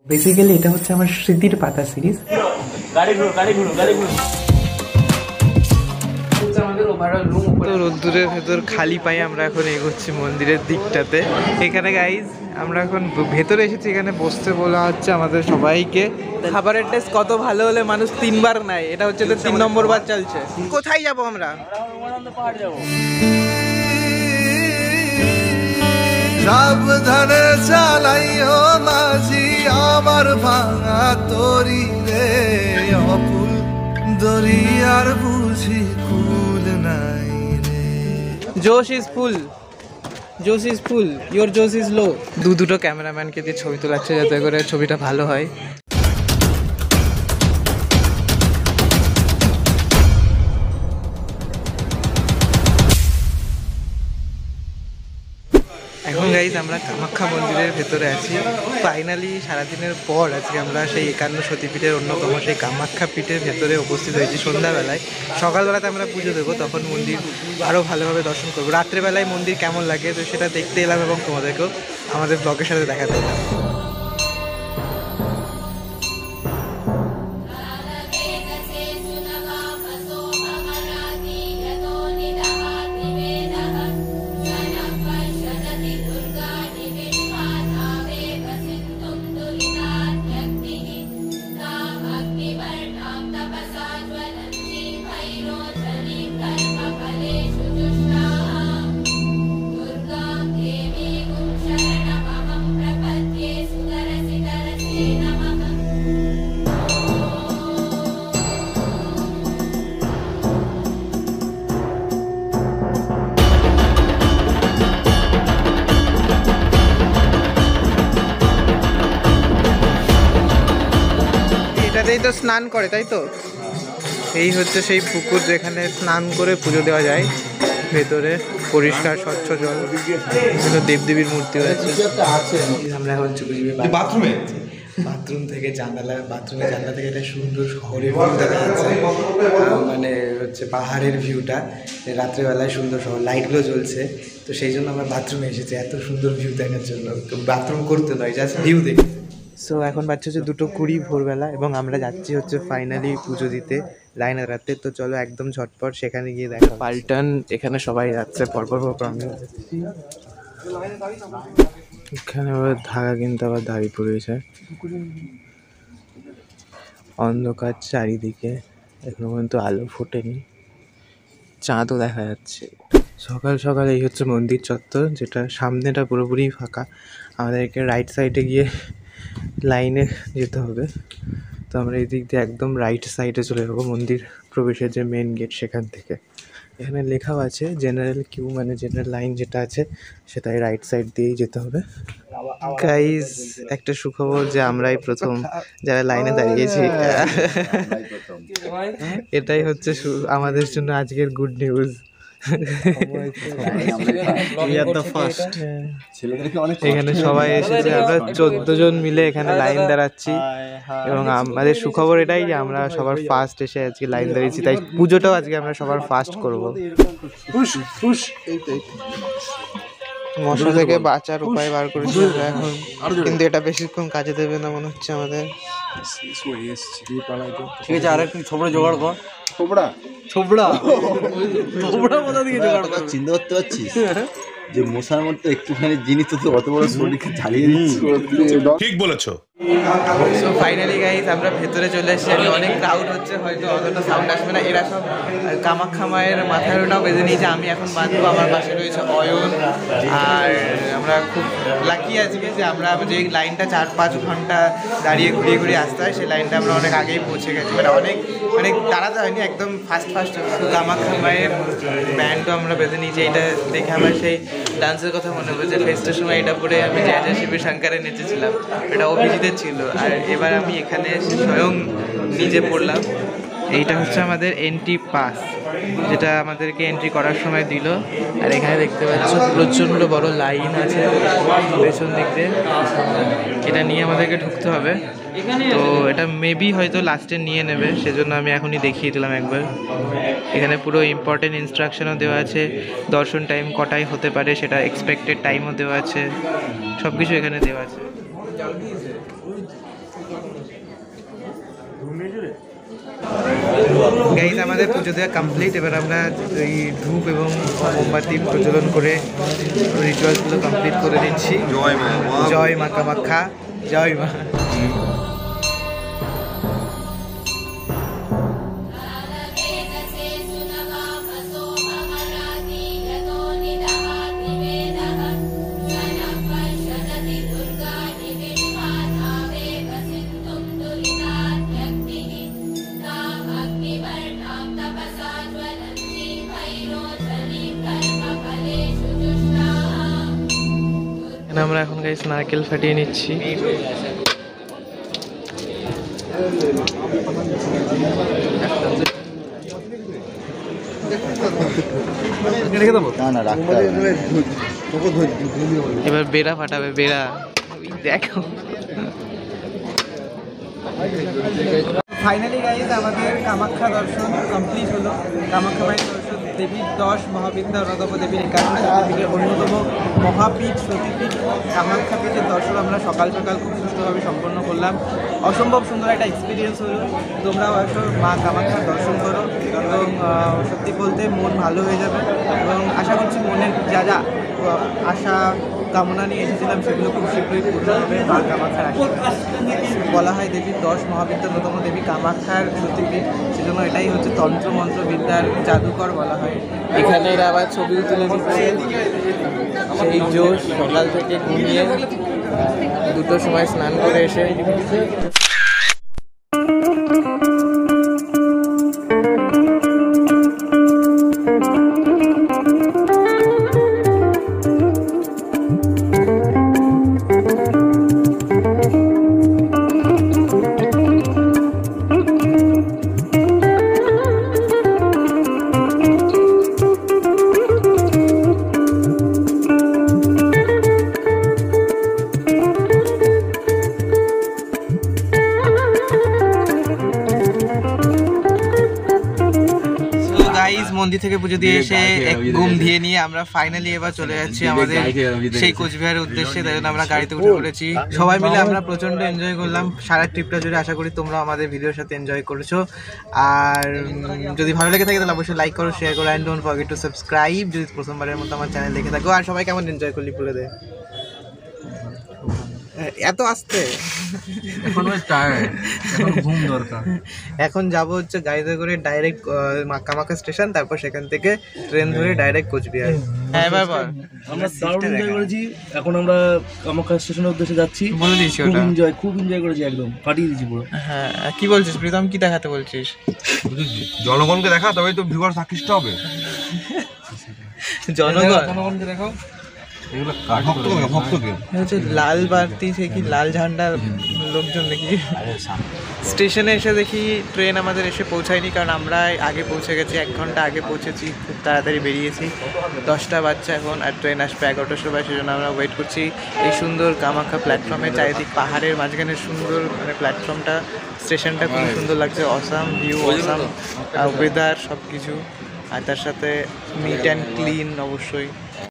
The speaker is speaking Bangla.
বেসিক্যালি এটা হচ্ছে আমার স্মৃতির পাতা সিরিজ। তো রোদ্দুরের ভেতর খালি পায়ে আমরা এখন এগোচ্ছি মন্দিরের দিকটাতে। এখানে গাইজ আমরা এখন ভেতরে এসেছি, এখানে বসতে বলা হচ্ছে আমাদের সবাইকে। খাবারের টেস্ট কত ভালো হলে মানুষ 3 বার নেয়, এটা হচ্ছে তো 3 নম্বর বার চলছে। কোথায় যাব আমরা? সাবধানে চালাইও মাঝি আমার ভাঙা তরি রে, অকুল দরিয়ার বুঝি কুল নাই রে। জোশ ইজ ফুল, জোশ ইজ ফুল, ইয়োর জোশ ইজ লো। দুটো ক্যামেরাম্যানকে দিয়ে ছবি তোলাচ্ছে যাতে করে ছবিটা ভালো হয়। এখন গাইজ আমরা কামাখ্যা মন্দিরের ভেতরে আছি। ফাইনালি সারাদিনের পর আজকে আমরা সেই 51 সতীপীঠের অন্যতম সেই কামাখ্যা পীঠের ভেতরে উপস্থিত হয়েছি সন্ধ্যাবেলায়। সকালবেলাতে আমরা পুজো দেবো, তখন মন্দির আরও ভালোভাবে দর্শন করবো। রাত্রেবেলায় মন্দির কেমন লাগে তো সেটা দেখতে এলাম এবং তোমাদেরকেও আমাদের ব্লগের সাথে দেখাতে এলাম। এটাতেই তো স্নান করে, তাই তো? এই হচ্ছে সেই পুকুর যেখানে স্নান করে পুজো দেওয়া যায়। ভেতরে পরিষ্কার স্বচ্ছ জল, দেবদেবীর মূর্তি আছে। আমরা এখন বাথরুমে, বাথরুম থেকে বাথরুমের জানলা থেকে একটা সুন্দর শহরের ভিউ দেখা যাচ্ছে। মানে হচ্ছে পাহাড়ের ভিউটা রাত্রেবেলায় সুন্দর, শহর লাইটগুলো জ্বলছে, তো সেই জন্য আমরা বাথরুমে এসেছি এত সুন্দর ভিউ দেখার জন্য। বাথরুম করতে নয়, জাস্ট ভিউ দেখতে। সো এখন বাচ্চা হচ্ছে 2:20 ভোরবেলা এবং আমরা যাচ্ছি হচ্ছে ফাইনালি পুজো দিতে লাইন রাতে। তো চলো একদম ঝটপট সেখানে গিয়ে দেখা। পাল্টান এখানে সবাই যাচ্ছে পরপর আমি যাচ্ছি। এখানে আবার ধারা কিন্তু আবার দাঁড়িয়ে পড়েছে, অন্ধকার চারিদিকে, এখনো পর্যন্ত আলো ফোটেনি, চাঁদও দেখা যাচ্ছে। সকাল সকাল এই হচ্ছে মন্দির চত্বর, যেটা সামনেটা পুরোপুরি ফাঁকা। আমাদেরকে রাইট সাইডে গিয়ে লাইনে যেতে হবে, তো আমরা এই দিক দিয়ে একদম রাইট সাইডে চলে যাবো মন্দির প্রবেশের যে মেন গেট সেখান থেকে। এখানে লেখাও আছে জেনারেল কিউ, মানে জেনারেল লাইন যেটা আছে সেটাই রাইট সাইড দিয়েই যেতে হবে। গাইজ একটা সুখবর যে আমরাই প্রথম যারা লাইনে দাঁড়িয়েছি, এটাই হচ্ছে আমাদের জন্য আজকের গুড নিউজ। এখানে সবাই এসেছে, আমরা 14 জন মিলে এখানে লাইন দাঁড়াচ্ছি এবং আমাদের সুখবর এটাই যে আমরা সবার ফার্স্ট এসে আজকে লাইন দাঁড়িয়েছি, তাই পুজোটাও আজকে আমরা সবার ফার্স্ট করবো। মশা থেকে বাঁচার উপায় বার করেছি এখন, কিন্তু এটা বেশিক্ষণ কাজে দেবে না মনে হচ্ছে আমাদের। ঠিক আছে, আর একটু ছোবড়া জোগাড় কর। ছোবড়া ছোবড়া ছোবড়া কোথা থেকে জোগাড় কর? চিন্তা করতে পারছিস যে মশার মধ্যে একটুখানি জিনিস তো অত বড় শরীরকে জ্বালিয়ে দিচ্ছি। ঠিক বলেছো। সো ফাইনালি গাইস আমরা ভেতরে চলে এসেছি। অনেক ক্রাউড হচ্ছে, হয়তো অতটা সাউন্ড আসবে না। এরা সব কামাখ্যা মায়ের মাথারটাও বেঁধে নিয়েছে, আমি এখন বাঁধবো। আমার পাশে রয়েছে অয়ন, আর আমরা খুব লাকি আজকে যে আমরা যে লাইনটা 4-5 ঘন্টা দাঁড়িয়ে ঘুরিয়ে ঘুরিয়ে আসতে হয়, সেই লাইনটা আমরা অনেক আগেই পৌঁছে গেছি। মানে অনেক তাড়াতাড়ি হয়নি, একদম ফার্স্ট কামাখ্যা মায়ের ব্যান্ডও আমরা বেঁধে নিয়েছি। এটা দেখে আমার সেই ডান্সের কথা মনে পড়েছে। ফেস্টের সময় এটা পরে আমি জয় জয় শিবের শঙ্করে নেচেছিলাম, এটা অভিজিতের ছিল। আর এবার আমি এখানে এসে স্বয়ং নিজে পড়লাম। এইটা হচ্ছে আমাদের এন্ট্রি পাস, যেটা আমাদেরকে এন্ট্রি করার সময় দিল। আর এখানে দেখতে পাচ্ছ প্রচণ্ড বড় লাইন আছে পেছন দিক দিয়ে, এটা নিয়ে আমাদেরকে ঢুকতে হবে। তো এটা মেবি হয়তো লাস্টে নিয়ে নেবে, সেজন্য আমি এখনই দেখিয়ে দিলাম একবার। এখানে পুরো ইম্পর্টেন্ট ইনস্ট্রাকশনও দেওয়া আছে, দর্শন টাইম কটায় হতে পারে সেটা এক্সপেক্টেড টাইমও দেওয়া আছে, সব কিছু এখানে দেওয়া আছে। গাইজ আমাদের পুজো দেওয়া কমপ্লিট। এবার আমরা এই ধূপ এবং মোমবাতি প্রজ্বলন করে রিচুয়ালসগুলো কমপ্লিট করে দিচ্ছি। জয় মা কামাখ্যা, জয় মা। আমরা এখন গাইস নারকেল ফাটিয়ে নিচ্ছি। এবার বেড়া ফাটাবে, বেড়া দেখো। ফাইনালি গাইজ আমাদের কামাখ্যা দর্শন কমপ্লিট হলো। কামাখ্যা মায়ের দর্শন, দেবীর 10 মহাবিদ্যা অন্যতম দেবীর 81 শক্তিপীঠের অন্যতম মহাপীঠ সতীপীঠ কামাখ্যা পীঠের দর্শন আমরা সকাল সকাল খুব সুষ্ঠুভাবে সম্পন্ন করলাম। অসম্ভব সুন্দর একটা এক্সপিরিয়েন্স হলো। তোমরাও আসো, মা কামাখ্যার দর্শন করো এবং সত্যি বলতে মন ভালো হয়ে যাবে। এবং আশা করছি মনের যা যা আশা কামনা নিয়ে এসেছিলাম সেগুলো খুব শীঘ্রই পূর্ণ হবে মা কামাখ্যার আশীর্বাদ। বলা হয় দেবীর 10 মহাবিদ্যার অন্যতম দেবী কামাখ্যার সতীপীঠ, সেজন্য এটাই হচ্ছে তন্ত্র মন্ত্র বিদ্যার জাদুকর বলা হয়। এখানে এরা আবার ছবিও তুলে দিচ্ছে। সেই জোশ সকাল থেকে ঘুমিয়ে 2টোর সময় স্নান করে এসে মন্দির থেকে পুজো দিয়ে এসে এক ঘুম দিয়ে নিয়ে আমরা ফাইনালি এবার চলে যাচ্ছি আমাদের সেই কোচবিহারের উদ্দেশ্যে। তাই জন্য আমরা গাড়িতে উঠে পড়েছি। সবাই মিলে আমরা প্রচন্ড এনজয় করলাম সারা ট্রিপটা জুড়ে। আশা করি তোমরা আমাদের ভিডিওর সাথে এনজয় করেছো। আর যদি ভালো লেগে থাকে তাহলে অবশ্যই লাইক করো, শেয়ার করো, and don't forget to subscribe যদি প্রথমবারের মতো আমার চ্যানেল দেখে থাকো। আর সবাই কেমন এনজয় করলি বলে দে। এত আসতে ঘুম দরকার। এখন যাবো হচ্ছে গাড়িতে করে ডাইরেক্ট কামাখ্যা স্টেশন, তারপর সেখান থেকে ট্রেন ধরে ডাইরেক্ট কোচবিহার। হ্যাঁ বাবা, আমরা দারুণ এনজয় করেছি। এখন আমরা কামাখ্যা স্টেশনের উদ্দেশ্যে যাচ্ছি। বলে দিয়েছি খুব এনজয় করেছি, একদম ফাটিয়ে দিয়েছি পুরো। হ্যাঁ, কি বলছিস প্রীতম, কি দেখাতে বলছিস? জনগণকে দেখা, তবেই তো ভিউয়ার্স আকৃষ্ট হবে। জনগণকে দেখাও। লাল বাতি, সে কি লাল ঝান্ডা লোকজন দেখি। স্টেশনে এসে দেখি ট্রেন আমাদের এসে পৌঁছায়নি, কারণ আমরা আগে পৌঁছে গেছি, 1 ঘন্টা আগে পৌঁছেছি, খুব তাড়াতাড়ি বেরিয়েছি। 10টা বাজছে এখন, আর ট্রেন আসবে 11টার সময়, সেজন্য আমরা ওয়েট করছি এই সুন্দর কামাখ্যা প্ল্যাটফর্মে। চারিদিক পাহাড়ের মাঝখানে সুন্দর মানে প্ল্যাটফর্মটা, স্টেশনটা খুব সুন্দর লাগছে। অসাম ভিউ, অসাম ওয়েদার, সব কিছু। আর তার সাথে নিট অ্যান্ড ক্লিন অবশ্যই।